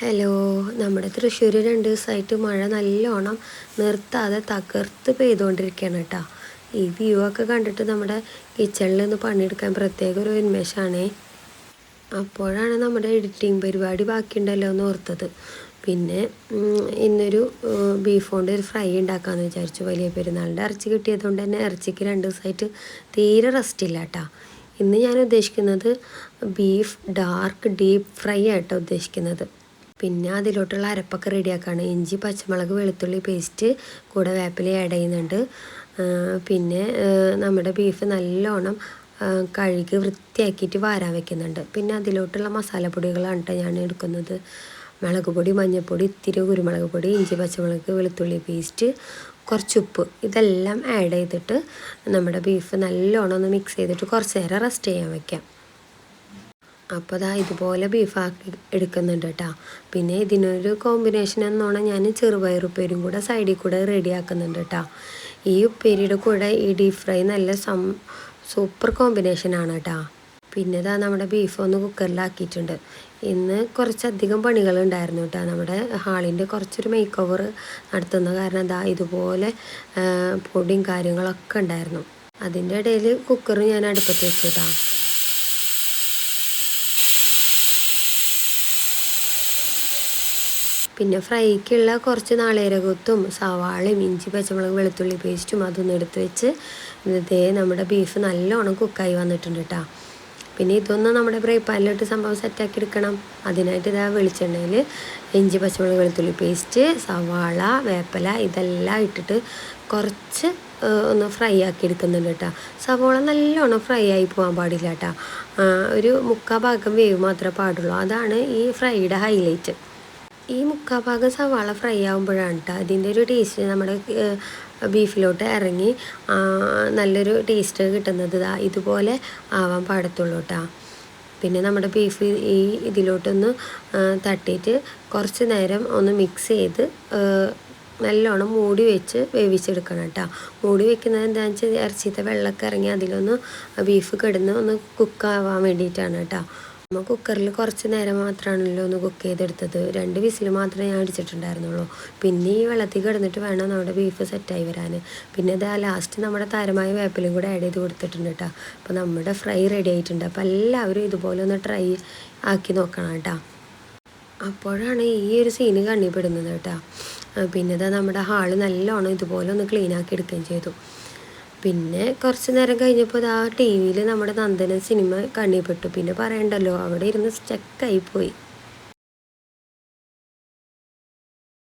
Hello, നമ്മുടെ തൃശ്ശൂർ 2 ദിവസമായിട്ട് മഴ നല്ലോണം നിർത്താതെ തകർത്ത് പെയ്തുകൊണ്ടിരിക്കുകയാണ് കേട്ടോ. ഈ വ്യൂ ഒക്കെ കണ്ടിട്ട് നമ്മുടെ കിച്ചണിൽ നിന്ന് പണിയെടുക്കാൻ പ്രത്യേക ഒരു ഉന്മേഷമാണേ. അപ്പോഴാണ് നമ്മുടെ എഡിറ്റിംഗ് പരിപാടി ബാക്കിയുണ്ടല്ലോ എന്ന് ഓർത്തത്. പിന്നെ ഇന്നൊരു ബീഫ് കൊണ്ട് ഒരു ഫ്രൈ ഉണ്ടാക്കാമെന്ന് വിചാരിച്ചു. വലിയ പെരുന്നാളിൻ്റെ ഇറച്ചി കിട്ടിയതുകൊണ്ട് തന്നെ ഇറച്ചിക്ക് 2 ദിവസമായിട്ട് തീരെ റെസ്റ്റ് ഇല്ല കേട്ടോ. ഇന്ന് ഞാൻ ഉദ്ദേശിക്കുന്നത് ബീഫ് ഡാർക്ക് ഡീപ്പ് ഫ്രൈ ആയിട്ടാണ് ഉദ്ദേശിക്കുന്നത്. പിന്നെ അതിലോട്ടുള്ള അരപ്പൊക്കെ റെഡിയാക്കുകയാണ്. ഇഞ്ചി, പച്ചമുളക്, വെളുത്തുള്ളി പേസ്റ്റ്, കൂടെ വേപ്പില ആഡ് ചെയ്യുന്നുണ്ട്. പിന്നെ നമ്മുടെ ബീഫ് നല്ലോണം കഴുകി വൃത്തിയാക്കിയിട്ട് വാരാൻ വെക്കുന്നുണ്ട്. പിന്നെ അതിലോട്ടുള്ള മസാലപ്പൊടികളാണ് കേട്ടോ ഞാൻ എടുക്കുന്നത്. മുളക് പൊടി, മഞ്ഞൾപ്പൊടി, ഇത്തിരി കുരുമുളക് പൊടി, ഇഞ്ചി, പച്ചമുളക്, വെളുത്തുള്ളി പേസ്റ്റ്, കുറച്ച് ഉപ്പ്, ഇതെല്ലാം ആഡ് ചെയ്തിട്ട് നമ്മുടെ ബീഫ് നല്ലോണം ഒന്ന് മിക്സ് ചെയ്തിട്ട് കുറച്ച് നേരം റെസ്റ്റ് ചെയ്യാൻ വയ്ക്കാം. അപ്പോൾ അതാ ഇതുപോലെ ബീഫാക്കി എടുക്കുന്നുണ്ട് കേട്ടോ. പിന്നെ ഇതിനൊരു കോമ്പിനേഷൻ എന്നോണം ഞാൻ ചെറുപയർ ഉപ്പേരിയും കൂടെ സൈഡിൽ കൂടെ റെഡിയാക്കുന്നുണ്ട് കേട്ടോ. ഈ ഉപ്പേരിയുടെ കൂടെ ഈ ഡീപ് ഫ്രൈ നല്ല സൂപ്പർ കോമ്പിനേഷനാണ് കേട്ടോ. പിന്നെ ഇതാ നമ്മുടെ ബീഫ് ഒന്ന് കുക്കറിലാക്കിയിട്ടുണ്ട്. ഇന്ന് കുറച്ചധികം പണികളുണ്ടായിരുന്നു കേട്ടോ. നമ്മുടെ ഹാളിൻ്റെ കുറച്ചൊരു മേക്ക് ഓവർ നടത്തുന്ന കാരണം എന്താ ഇതുപോലെ പൊടിയും കാര്യങ്ങളൊക്കെ ഉണ്ടായിരുന്നു. അതിൻ്റെ ഇടയിൽ കുക്കർ ഞാൻ അടുപ്പത്ത് വെച്ചിട്ടാ. പിന്നെ ഫ്രൈക്കുള്ള കുറച്ച് നാളികേരകൊത്തും സവാളയും ഇഞ്ചി, പച്ചമുളക്, വെളുത്തുള്ളി പേസ്റ്റും അതൊന്നും എടുത്ത് വെച്ച് ഇതേ നമ്മുടെ ബീഫ് നല്ലോണം കുക്കായി വന്നിട്ടുണ്ട് കേട്ടോ. പിന്നെ ഇതൊന്നും നമ്മുടെ ഫ്രൈ പാനിലിട്ട് സംഭവം സെറ്റാക്കി എടുക്കണം. അതിനായിട്ട് ഇതാ വെളിച്ചെണ്ണയിൽ ഇഞ്ചി, പച്ചമുളക്, വെളുത്തുള്ളി പേസ്റ്റ്, സവാള, വേപ്പില ഇതെല്ലാം ഇട്ടിട്ട് കുറച്ച് ഒന്ന് ഫ്രൈ ആക്കി എടുക്കുന്നുണ്ട് കേട്ടോ. സവാള നല്ലോണം ഫ്രൈ ആയി പോകാൻ പാടില്ല കേട്ടോ. ഒരു 3/4 ഭാഗം വേവ് മാത്രമേ പാടുള്ളൂ. അതാണ് ഈ ഫ്രൈയുടെ ഹൈലൈറ്റ്. ഈ 3/4 ഭാഗം സവാള ഫ്രൈ ആകുമ്പോഴാണ് കേട്ടോ അതിൻ്റെ ഒരു ടേസ്റ്റ് നമ്മുടെ ബീഫിലോട്ട് ഇറങ്ങി നല്ലൊരു ടേസ്റ്റ് കിട്ടുന്നത്. ഇതുപോലെ ആവാൻ പാടത്തുള്ളൂ കേട്ടോ. പിന്നെ നമ്മുടെ ബീഫ് ഈ ഇതിലോട്ടൊന്ന് തട്ടിയിട്ട് കുറച്ച് നേരം ഒന്ന് മിക്സ് ചെയ്ത് നല്ലോണം മൂടി വെച്ച് വേവിച്ചെടുക്കണം കേട്ടോ. മൂടി വെക്കുന്നത് എന്താണെന്ന് വെച്ചാൽ ഇറച്ചിത്തെ വെള്ളമൊക്കെ ഇറങ്ങി അതിലൊന്ന് ബീഫ് കിടന്ന് ഒന്ന് കുക്കാവാൻ വേണ്ടിയിട്ടാണ് കേട്ടോ. നമ്മൾ കുക്കറിൽ കുറച്ച് നേരം മാത്രമാണല്ലോ ഒന്ന് കുക്ക് ചെയ്തെടുത്തത്. 2 വിസിൽ മാത്രമേ ഞാൻ അടിച്ചിട്ടുണ്ടായിരുന്നുള്ളൂ. പിന്നെ ഈ വെള്ളത്തിൽ കിടന്നിട്ട് വേണം നമ്മുടെ ബീഫ് സെറ്റായി വരാൻ. പിന്നെ ഇതാ ലാസ്റ്റ് നമ്മുടെ താരമായ വേപ്പിലും കൂടെ ആഡ് ചെയ്ത് കൊടുത്തിട്ടുണ്ട് കേട്ടോ. അപ്പോൾ നമ്മുടെ ഫ്രൈ റെഡി ആയിട്ടുണ്ട്. അപ്പോൾ എല്ലാവരും ഇതുപോലെ ഒന്ന് ട്രൈ ആക്കി നോക്കണം കേട്ടോ. അപ്പോഴാണ് ഈ ഒരു സീന് കണ്ണിപ്പെടുന്നത് കേട്ടോ. പിന്നെ ഇതാ നമ്മുടെ ഹാള് നല്ലോണം ഇതുപോലെ ഒന്ന് ക്ലീൻ ആക്കി എടുക്കുകയും ചെയ്തു. പിന്നെ കുറച്ച് നേരം കഴിഞ്ഞപ്പോൾ ആ ടി വിയിൽ നമ്മുടെ നന്ദന സിനിമ കണ്ണിപ്പെട്ടു. പിന്നെ പറയണ്ടല്ലോ, അവിടെ ഇരുന്ന് സ്റ്റക്കായി പോയി.